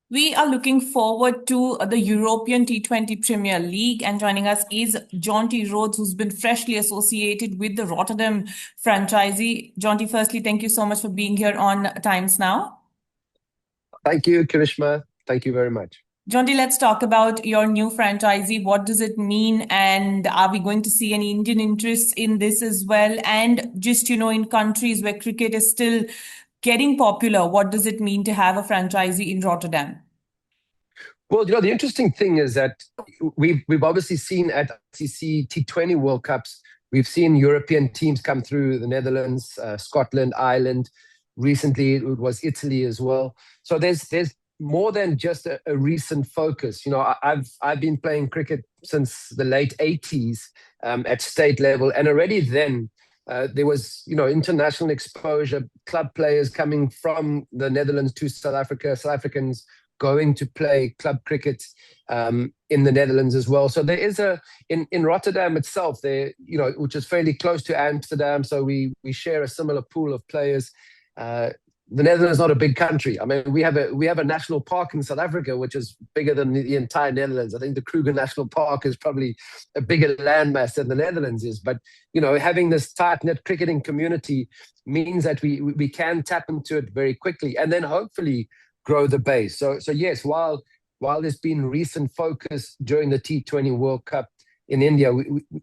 We are looking forward to the European T20 Premier League, and joining us is Jonty Rhodes, who's been freshly associated with the Rotterdam franchisee. Jonty, firstly, thank you so much for being here on Times Now. Thank you, Karishma. Thank you very much. Jonty, let's talk about your new franchisee. What does it mean? And are we going to see any Indian interests in this as well? And just, in countries where cricket is still getting popular, what does it mean to have a franchisee in Rotterdam? Well, the interesting thing is that we've obviously seen at ICC T20 World Cups, we've seen European teams come through the Netherlands, Scotland, Ireland. Recently, it was Italy as well. So there's more than just a recent focus. I've been playing cricket since the late 80s at state level, and already then there was international exposure, club players coming from the Netherlands to South Africa, South Africans going to play club cricket in the Netherlands as well. So there is in Rotterdam itself, there, which is fairly close to Amsterdam. So we share a similar pool of players. The Netherlands is not a big country. I mean, we have a national park in South Africa, which is bigger than the entire Netherlands. I think the Kruger National Park is probably a bigger landmass than the Netherlands is. But having this tight-knit cricketing community means that we can tap into it very quickly, and then hopefully grow the base. So yes, while there's been recent focus during the T20 World Cup in India,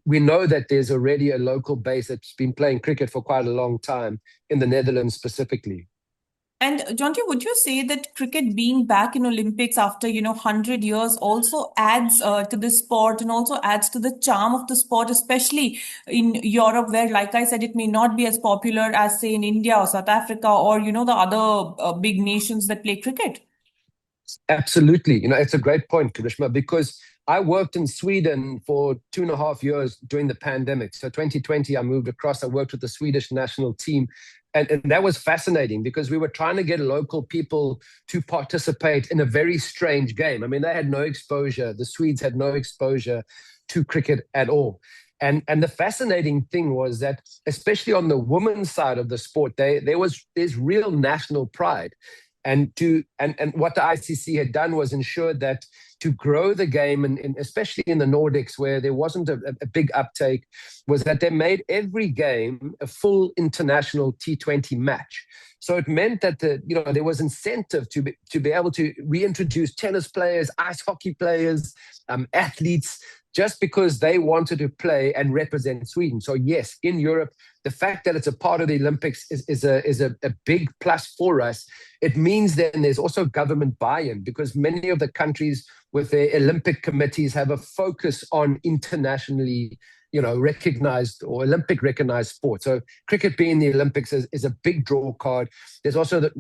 we know that there's already a local base that's been playing cricket for quite a long time in the Netherlands specifically. And Jonty, would you say that cricket being back in Olympics after 100 years also adds to the sport and also adds to the charm of the sport, especially in Europe, where, like I said, it may not be as popular as say in India or South Africa or the other big nations that play cricket? Absolutely. It's a great point, Karishma, because I worked in Sweden for 2.5 years during the pandemic. So 2020, I moved across. I worked with the Swedish national team. And that was fascinating because we were trying to get local people to participate in a very strange game. I mean, they had no exposure. The Swedes had no exposure to cricket at all. And the fascinating thing was that, especially on the women's side of the sport, there's real national pride. And what the ICC had done was ensure that to grow the game, and especially in the Nordics where there wasn't a big uptake, was that they made every game a full international T20 match. So it meant that there was incentive to be able to reintroduce tennis players, ice hockey players, athletes, just because they wanted to play and represent Sweden. So yes, in Europe, the fact that it's a part of the Olympics is a big plus for us. It means then there's also government buy-in because many of the countries with their Olympic committees have a focus on internationally recognized or Olympic recognized sport. So cricket being the Olympics is a big draw card. There's also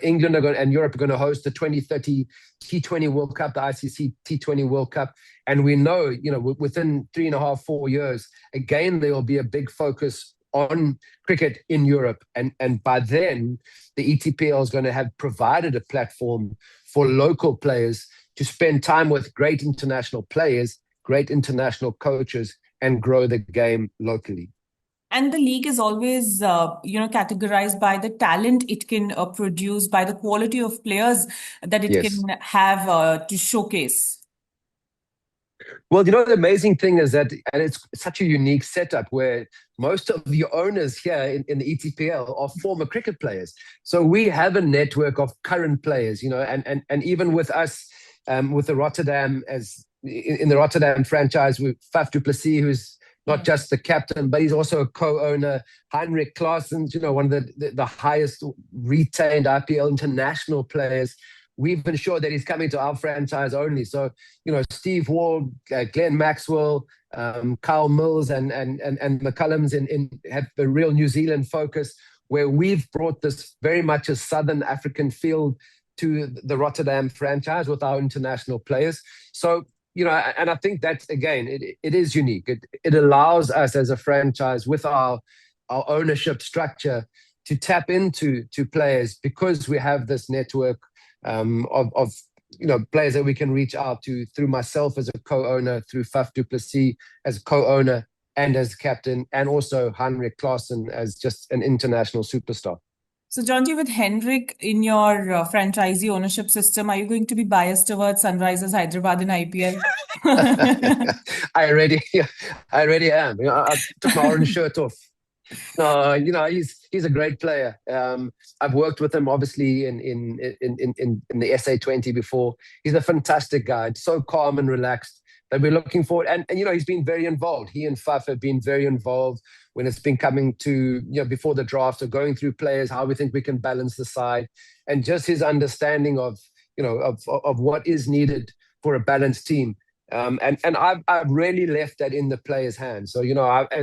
England and Europe are going to host the 2030 T20 World Cup, the ICC T20 World Cup. And we know, within 3.5, 4 years, again, there will be a big focus on cricket in Europe. And by then, the ETPL is going to have provided a platform for local players to spend time with great international players, great international coaches, and grow the game locally. And the league is always, categorized by the talent it can produce, by the quality of players that it Yes. can have to showcase. Well, the amazing thing is that, and it's such a unique setup where most of the owners here in the ETPL are former cricket players. So we have a network of current players, and even with us, with the Rotterdam in the Rotterdam franchise with Faf du Plessis, who's not just the captain, but he's also a co-owner. Heinrich Claessen's, one of the highest retained IPL international players. We've ensured that he's coming to our franchise only. So, Steve Ward, Glenn Maxwell, Kyle Mills, and McCullum's have a real New Zealand focus, where we've brought this very much a Southern African feel to the Rotterdam franchise with our international players. So, and I think that, again, it is unique. It allows us as a franchise with our ownership structure to tap into players because we have this network of players that we can reach out to through myself as a co-owner, through Faf du Plessis as a co-owner and as captain, and also Heinrich Klaassen as just an international superstar. So, Jonty, with Henrik in your franchisee ownership system, are you going to be biased towards Sunrisers Hyderabad in IPL? I already, I already am. I took my orange shirt off. No, he's a great player. I've worked with him obviously in the SA20 before. He's a fantastic guy, so calm and relaxed that we're looking forward. And he's been very involved. He and Faf have been very involved when it's been coming to before the draft or going through players, how we think we can balance the side, and just his understanding of of what is needed for a balanced team. And I've really left that in the players' hands. So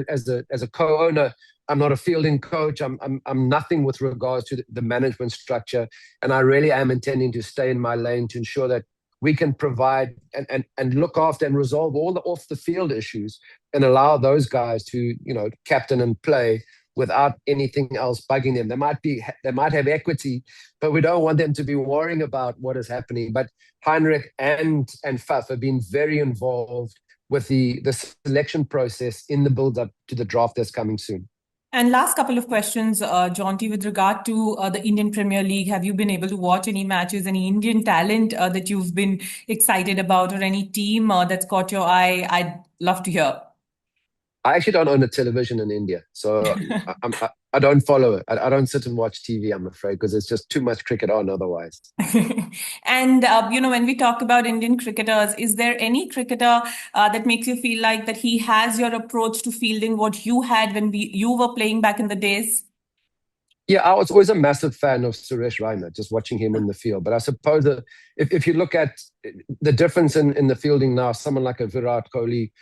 as a co-owner, I'm not a fielding coach. I'm nothing with regards to the management structure, and I really am intending to stay in my lane to ensure that we can provide and look after and resolve all the off the field issues, and allow those guys to captain and play without anything else bugging them. They might have equity, but we don't want them to be worrying about what is happening. But Heinrich and Faf have been very involved with the selection process in the build up to the draft that's coming soon. And last couple of questions, Jonty, with regard to the Indian Premier League, have you been able to watch any matches, any Indian talent that you've been excited about, or any team that's caught your eye? I'd love to hear. I actually don't own a television in India, so I don't follow it. I don't sit and watch TV, I'm afraid, because it's just too much cricket on otherwise. And when we talk about Indian cricketers, is there any cricketer that makes you feel like that he has your approach to fielding what you had when you were playing back in the days? Yeah, I was always a massive fan of Suresh Raina, just watching him in the field. But I suppose that if you look at the difference in the fielding now, someone like a Virat Kohli,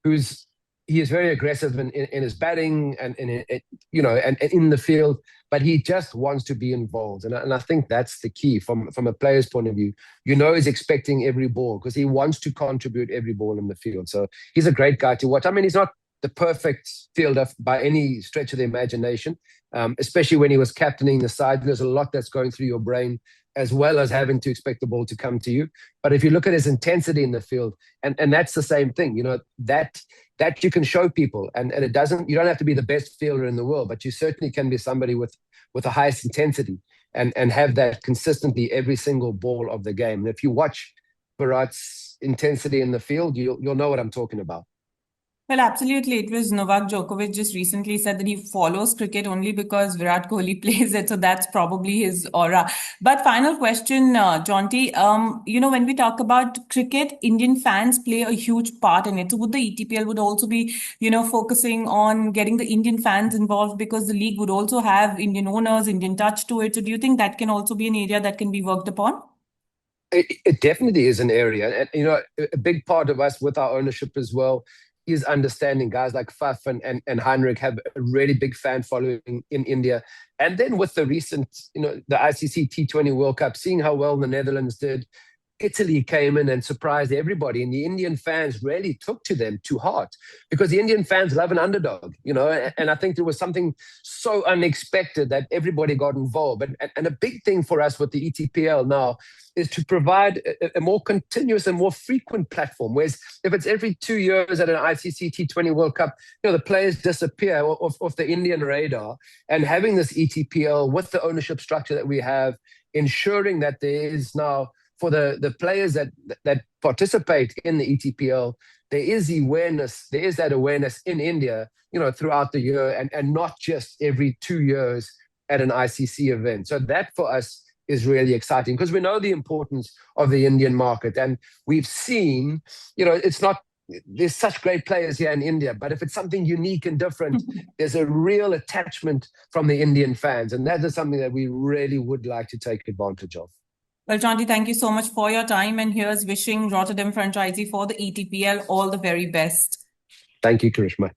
who's he is very aggressive in his batting and and in the field, but he just wants to be involved, and I think that's the key from a player's point of view. He's expecting every ball because he wants to contribute every ball in the field. So he's a great guy to watch. I mean, he's not the perfect fielder by any stretch of the imagination, especially when he was captaining the side. There's a lot that's going through your brain as well as having to expect the ball to come to you. But if you look at his intensity in the field, and that's the same thing, that you can show people, and you don't have to be the best fielder in the world, but you certainly can be somebody with the highest intensity and have that consistently every single ball of the game. And if you watch Virat's intensity in the field, you'll know what I'm talking about. Well, absolutely. It was Novak Djokovic just recently said that he follows cricket only because Virat Kohli plays it. So that's probably his aura. But final question, Jonty, when we talk about cricket, Indian fans play a huge part in it. So would the ETPL would also be, focusing on getting the Indian fans involved because the league would also have Indian owners, Indian touch to it. So do you think that can also be an area that can be worked upon? It definitely is an area, and a big part of us with our ownership as well is understanding guys like Faf and Heinrich have a really big fan following in India. And then with the recent, the ICC T20 World Cup, seeing how well the Netherlands did, Italy came in and surprised everybody, and the Indian fans really took to them to heart because the Indian fans love an underdog, and I think there was something so unexpected that everybody got involved. And a big thing for us with the ETPL now is to provide a more continuous and more frequent platform. Whereas if it's every 2 years at an ICC T20 World Cup, the players disappear off the Indian radar. And having this ETPL with the ownership structure that we have, ensuring that there is now for the players that participate in the ETPL, there is that awareness in India, throughout the year and not just every 2 years at an ICC event. So that for us is really exciting because we know the importance of the Indian market. And we've seen, there's such great players here in India, but if it's something unique and different, there's a real attachment from the Indian fans. And that is something that we really would like to take advantage of. Well, Jonty, thank you so much for your time. And here's wishing Rotterdam franchisee for the ETPL all the very best. Thank you, Karishma.